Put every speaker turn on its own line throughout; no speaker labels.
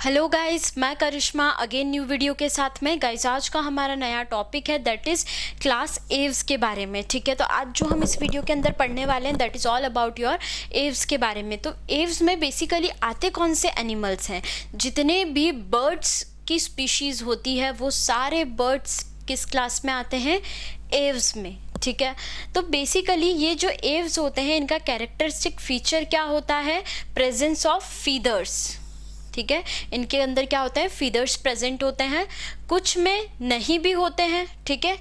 Hello guys, मैं करिश्मा again new video के साथ में। गाइस आज का हमारा नया टॉपिक है दैट इज़ क्लास एव्स के बारे में। ठीक है, तो आज जो हम इस वीडियो के अंदर पढ़ने वाले हैं that is all about your Aves के बारे में। तो एव्स में बेसिकली आते कौन से एनिमल्स हैं? जितने भी बर्ड्स की स्पीशीज़ होती है वो सारे बर्ड्स किस क्लास में आते हैं? एव्स में। ठीक है, तो बेसिकली ये जो एव्स होते हैं इनका कैरेक्टरिस्टिक फीचर क्या होता है? Presence of feathers. ठीक है, इनके अंदर क्या होता है? फीदर्स प्रेजेंट होते हैं, कुछ में नहीं भी होते हैं। ठीक है,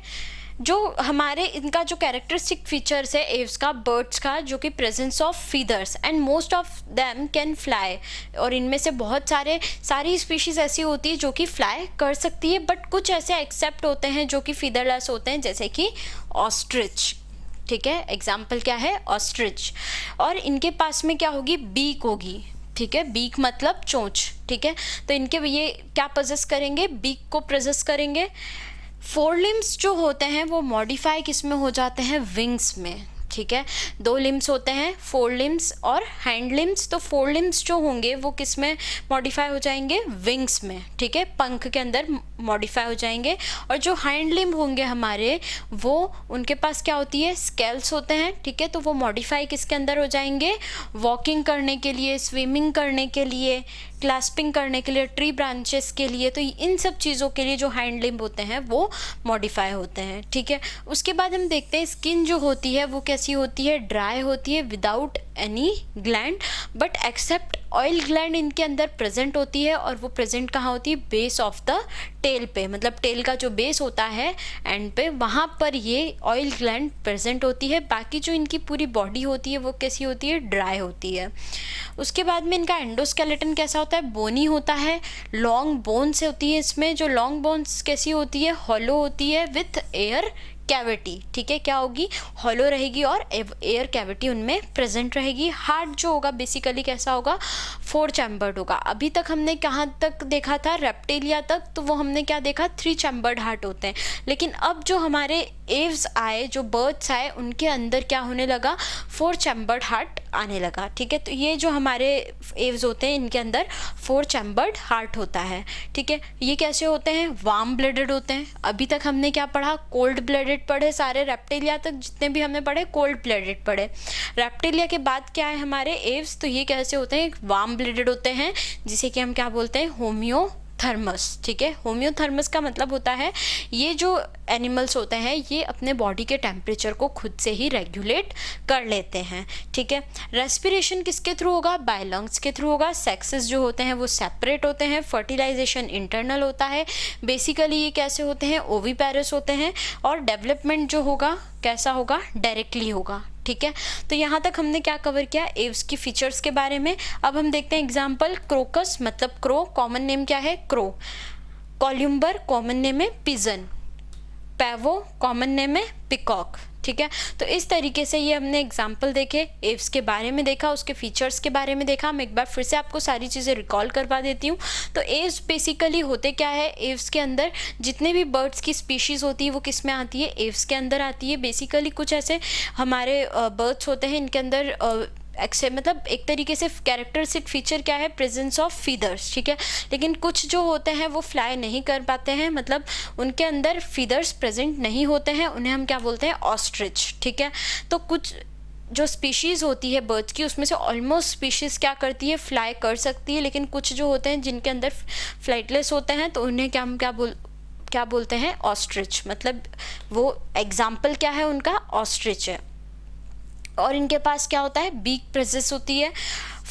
जो हमारे इनका जो कैरेक्टरिस्टिक फीचर्स है एव्स का, बर्ड्स का, जो कि presence of feathers and most of them can fly. और इनमें से बहुत सारी स्पीशीज़ ऐसी होती है जो कि फ्लाई कर सकती है, बट कुछ ऐसे एक्सेप्ट होते हैं जो कि फीदरलेस होते हैं, जैसे कि ऑस्ट्रिच। ठीक है, एग्जाम्पल क्या है? ऑस्ट्रिच। और इनके पास में क्या होगी? बीक होगी। ठीक है, बीक मतलब चोंच। ठीक है, तो इनके ये क्या पोजेस करेंगे? बीक को पोजेस करेंगे। फोर लिम्स जो होते हैं वो मॉडिफाई किस में हो जाते हैं? विंग्स में। ठीक है, दो लिम्स होते हैं, फोर लिम्स और हैंड लिम्स। तो फोर लिम्स जो होंगे वो किस में मॉडिफाई हो जाएंगे? विंग्स में। ठीक है, पंख के अंदर मॉडिफाई हो जाएंगे। और जो हैंड लिम्ब होंगे हमारे, वो उनके पास क्या होती है? स्केल्स होते हैं। ठीक है, तो वो मॉडिफाई किसके अंदर हो जाएंगे? वॉकिंग करने के लिए, स्विमिंग करने के लिए, क्लास्पिंग करने के लिए, ट्री ब्रांचेस के लिए। तो इन सब चीज़ों के लिए जो हैंड लिम्ब होते हैं वो मॉडिफाई होते हैं। ठीक है, उसके बाद हम देखते हैं स्किन जो होती है वो कैसी होती है? ड्राई होती है, without any gland, but except oil gland इनके अंदर प्रेजेंट होती है। और वो प्रेजेंट कहाँ होती है? बेस ऑफ द टेल पे, मतलब टेल का जो बेस होता है एंड पे, वहाँ पर ये ऑयल ग्लैंड प्रेजेंट होती है। बाकी जो इनकी पूरी बॉडी होती है वो कैसी होती है? ड्राई होती है। उसके बाद में इनका एंडोस्केलेटन कैसा होता है? बोनी होता है, लॉन्ग बोन्स होती है इसमें। जो लॉन्ग बोन्स कैसी होती है? हॉलो होती है विथ एयर कैविटी। ठीक है, क्या होगी? हॉलो रहेगी और एयर कैविटी उनमें प्रेजेंट रहेगी। हार्ट जो होगा बेसिकली कैसा होगा? फोर चैम्बर्ड होगा। अभी तक हमने कहाँ तक देखा था? रेप्टिलिया तक, तो वो हमने क्या देखा? थ्री चैम्बर्ड हार्ट होते हैं। लेकिन अब जो हमारे एव्स आए, जो बर्ड्स आए, उनके अंदर क्या होने लगा? फोर चैम्बर्ड हार्ट आने लगा। ठीक है, तो ये जो हमारे एव्स होते हैं इनके अंदर फोर चैम्बर्ड हार्ट होता है। ठीक है, ये कैसे होते हैं? वार्म ब्लडेड होते हैं। अभी तक हमने क्या पढ़ा? कोल्ड ब्लडेड पढ़े सारे। रेप्टिलिया तक जितने भी हमने पढ़े कोल्ड ब्लडेड पढ़े। रेप्टिलिया के बाद क्या है हमारे एव्स? तो ये कैसे होते हैं? वार्म ब्लडेड होते हैं, जिसे कि हम क्या बोलते हैं? होम्योथर्मस। ठीक है, होम्योथर्मस का मतलब होता है ये जो एनिमल्स होते हैं ये अपने बॉडी के टेम्परेचर को खुद से ही रेगुलेट कर लेते हैं। ठीक है, रेस्पिरेशन किसके थ्रू होगा? बाय लंग्स के थ्रू होगा। सेक्सेस जो होते हैं वो सेपरेट होते हैं। फर्टिलाइजेशन इंटरनल होता है। बेसिकली ये कैसे होते हैं? ओविपेरस होते हैं। और डेवलपमेंट जो होगा कैसा होगा? डायरेक्टली होगा। ठीक है, तो यहाँ तक हमने क्या कवर किया? एव्स की फीचर्स के बारे में। अब हम देखते हैं एग्जाम्पल। क्रोकस मतलब क्रो, कॉमन नेम क्या है? क्रो। कॉल्यूम्बर कॉमन नेम है पिजन। पैवो कॉमन नेम है पिकॉक। ठीक है, तो इस तरीके से ये हमने एग्जाम्पल देखे, एव्स के बारे में देखा, उसके फीचर्स के बारे में देखा। मैं एक बार फिर से आपको सारी चीज़ें रिकॉल करवा देती हूँ। तो एव्स बेसिकली होते क्या है? एव्स के अंदर जितने भी बर्ड्स की स्पीशीज़ होती है वो किस में आती है? एव्स के अंदर आती है। बेसिकली कुछ ऐसे हमारे बर्ड्स होते हैं इनके अंदर मतलब एक तरीके से कैरेक्टरिस्टिक फीचर क्या है? Presence of feathers. ठीक है, लेकिन कुछ जो होते हैं वो फ्लाई नहीं कर पाते हैं, मतलब उनके अंदर फीदर्स प्रेजेंट नहीं होते हैं, उन्हें हम क्या बोलते हैं? ऑस्ट्रिच। ठीक है, तो कुछ जो स्पीशीज़ होती है बर्ड्स की उसमें से ऑलमोस्ट स्पीशीज़ क्या करती है? फ्लाई कर सकती है। लेकिन कुछ जो होते हैं जिनके अंदर फ्लाइटलेस होते हैं तो उन्हें क्या बोलते हैं? ऑस्ट्रिच। मतलब वो एग्जाम्पल क्या है उनका? ऑस्ट्रिच है। और इनके पास क्या होता है? बीक प्रेजेंस होती है।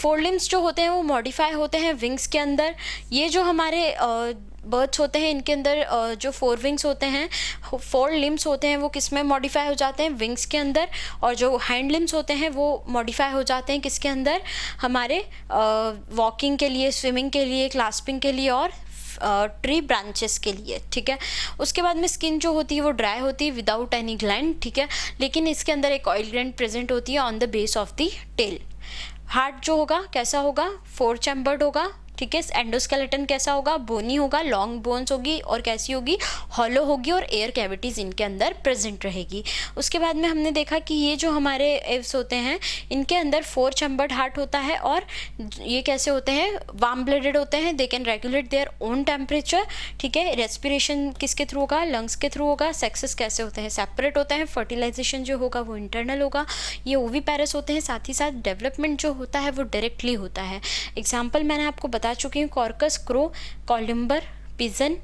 फोर लिम्स जो होते हैं वो मॉडिफाई होते हैं विंग्स के अंदर। ये जो हमारे बर्ड्स होते हैं इनके अंदर जो फोर विंग्स होते हैं, फोर लिम्स होते हैं, वो किस में मॉडिफाई हो जाते हैं? विंग्स के अंदर। और जो हैंड लिम्स होते हैं वो मॉडिफाई हो जाते हैं किसके अंदर? हमारे वॉकिंग के लिए, स्विमिंग के लिए, क्लास्पिंग के लिए और ट्री ब्रांचेस के लिए। ठीक है, उसके बाद में स्किन जो होती है वो ड्राई होती है विदाउट एनी ग्लैंड। ठीक है, लेकिन इसके अंदर एक ऑयल ग्लैंड प्रेजेंट होती है on the base of the tail. Heart जो होगा कैसा होगा? फोर चैम्बर्ड होगा। ठीक है। एंडोस्केलेटन कैसा होगा, बोनी होगा, लॉन्ग बोन्स होगी और कैसी होगी, हॉलो होगी और एयर कैविटीज इनके अंदर प्रेजेंट रहेगी। उसके बाद में हमने देखा कि ये जो हमारे एव्स होते हैं इनके अंदर 4 चैम्बर्ड हार्ट होता है और ये कैसे होते हैं, वार्म ब्लडेड होते हैं, they can regulate their own temperature, ठीक है। रेस्पिरेशन किसके थ्रू होगा, लंग्स के थ्रू होगा। सेक्सेस कैसे होते हैं, सेपरेट होते हैं। फर्टिलाइजेशन जो होगा वो इंटरनल होगा। ये ओवीपेरस होते हैं, साथ ही साथ डेवलपमेंट जो होता है वो डायरेक्टली होता है। एग्जाम्पल मैंने आपको बता चुकी हूँ, कॉर्कस, क्रो, कोलम्बर, पिजन,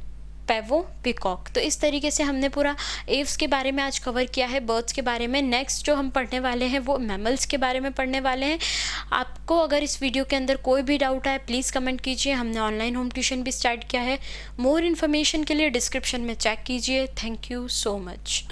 पैवो, पिकॉक। तो इस तरीके से हमने पूरा एव्स के बारे में आज कवर किया है, बर्ड्स के बारे में। नेक्स्ट जो हम पढ़ने वाले हैं वो मैमल्स के बारे में पढ़ने वाले हैं। आपको अगर इस वीडियो के अंदर कोई भी डाउट आए प्लीज़ कमेंट कीजिए। हमने ऑनलाइन होम ट्यूशन भी स्टार्ट किया है। मोर इन्फॉर्मेशन के लिए डिस्क्रिप्शन में चेक कीजिए। Thank you so much.